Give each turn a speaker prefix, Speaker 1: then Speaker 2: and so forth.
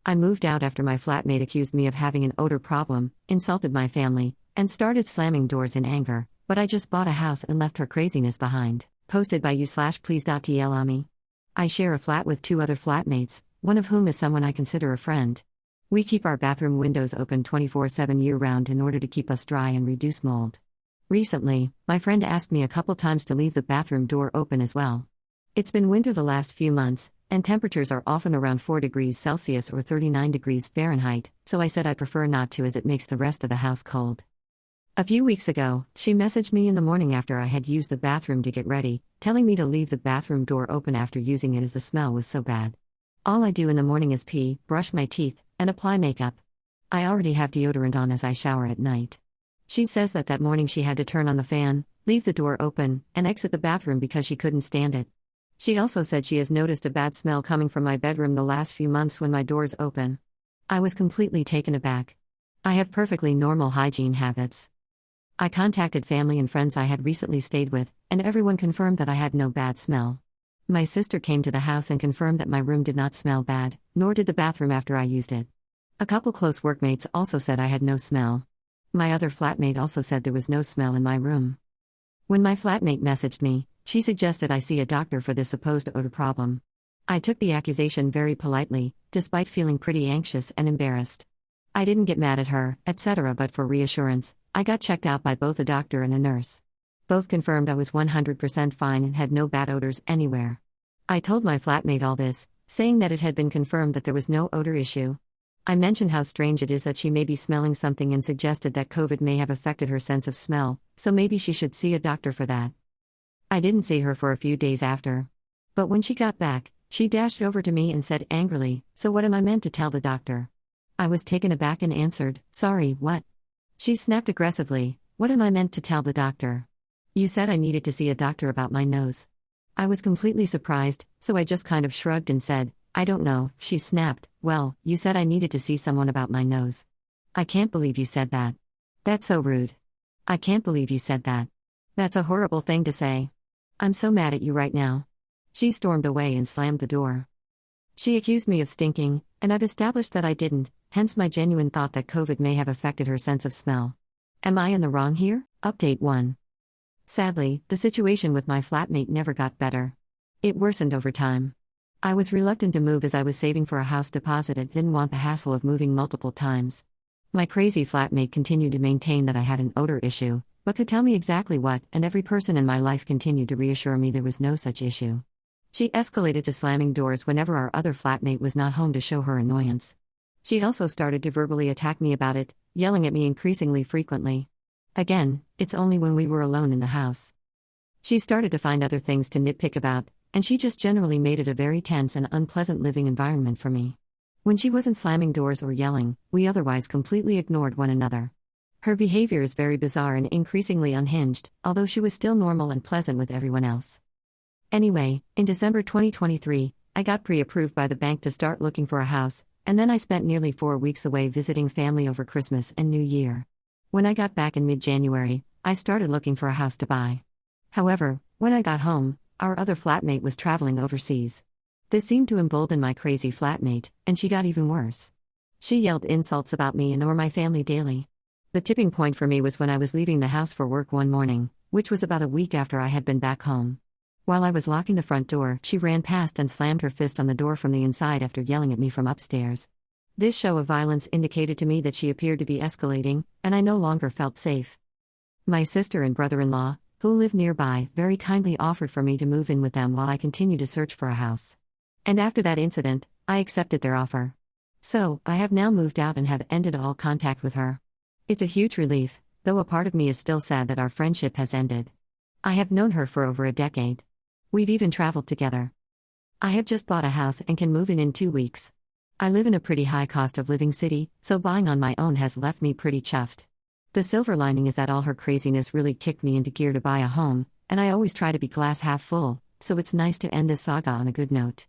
Speaker 1: I moved out after my flatmate accused me of having an odor problem, insulted my family, and started slamming doors in anger, but I just bought a house and left her craziness behind. Posted by you/pleasedotellami. I share a flat with 2 other flatmates, one of whom is someone I consider a friend. We keep our bathroom windows open 24/7 year-round in order to keep us dry and reduce mold. Recently, my friend asked me a couple times to leave the bathroom door open as well. It's been winter the last few months, and temperatures are often around 4 degrees Celsius or 39 degrees Fahrenheit, so I said I prefer not to as it makes the rest of the house cold. A few weeks ago, she messaged me in the morning after I had used the bathroom to get ready, telling me to leave the bathroom door open after using it as the smell was so bad. All I do in the morning is pee, brush my teeth, and apply makeup. I already have deodorant on as I shower at night. She says that morning she had to turn on the fan, leave the door open, and exit the bathroom because she couldn't stand it. She also said she has noticed a bad smell coming from my bedroom the last few months when my door's open. I was completely taken aback. I have perfectly normal hygiene habits. I contacted family and friends I had recently stayed with, and everyone confirmed that I had no bad smell. My sister came to the house and confirmed that my room did not smell bad, nor did the bathroom after I used it. A couple close workmates also said I had no smell. My other flatmate also said there was no smell in my room. When my flatmate messaged me, she suggested I see a doctor for this supposed odor problem. I took the accusation very politely, despite feeling pretty anxious and embarrassed. I didn't get mad at her, etc., but for reassurance, I got checked out by both a doctor and a nurse. Both confirmed I was 100% fine and had no bad odors anywhere. I told my flatmate all this, saying that it had been confirmed that there was no odor issue. I mentioned how strange it is that she may be smelling something and suggested that COVID may have affected her sense of smell, so maybe she should see a doctor for that. I didn't see her for a few days after. But when she got back, she dashed over to me and said angrily, "So what am I meant to tell the doctor?" I was taken aback and answered, "Sorry, what?" She snapped aggressively, "What am I meant to tell the doctor? You said I needed to see a doctor about my nose." I was completely surprised, so I just kind of shrugged and said, "I don't know." She snapped, "Well, you said I needed to see someone about my nose. I can't believe you said that. That's so rude. I can't believe you said that. That's a horrible thing to say. I'm so mad at you right now." She stormed away and slammed the door. She accused me of stinking, and I've established that I didn't, hence my genuine thought that COVID may have affected her sense of smell. Am I in the wrong here? Update 1. Sadly, the situation with my flatmate never got better. It worsened over time. I was reluctant to move as I was saving for a house deposit and didn't want the hassle of moving multiple times. My crazy flatmate continued to maintain that I had an odor issue, but could tell me exactly what, and every person in my life continued to reassure me there was no such issue. She escalated to slamming doors whenever our other flatmate was not home to show her annoyance. She also started to verbally attack me about it, yelling at me increasingly frequently. Again, it's only when we were alone in the house. She started to find other things to nitpick about, and she just generally made it a very tense and unpleasant living environment for me. When she wasn't slamming doors or yelling, we otherwise completely ignored one another. Her behavior is very bizarre and increasingly unhinged, although she was still normal and pleasant with everyone else. Anyway, in December 2023, I got pre-approved by the bank to start looking for a house, and then I spent nearly 4 weeks away visiting family over Christmas and New Year. When I got back in mid-January, I started looking for a house to buy. However, when I got home, our other flatmate was traveling overseas. This seemed to embolden my crazy flatmate, and she got even worse. She yelled insults about me and or my family daily. The tipping point for me was when I was leaving the house for work one morning, which was about a week after I had been back home. While I was locking the front door, she ran past and slammed her fist on the door from the inside after yelling at me from upstairs. This show of violence indicated to me that she appeared to be escalating, and I no longer felt safe. My sister and brother-in-law, who live nearby, very kindly offered for me to move in with them while I continued to search for a house. And after that incident, I accepted their offer. So, I have now moved out and have ended all contact with her. It's a huge relief, though a part of me is still sad that our friendship has ended. I have known her for over a decade. We've even traveled together. I have just bought a house and can move in 2 weeks. I live in a pretty high cost of living city, so buying on my own has left me pretty chuffed. The silver lining is that all her craziness really kicked me into gear to buy a home, and I always try to be glass half full, so it's nice to end this saga on a good note.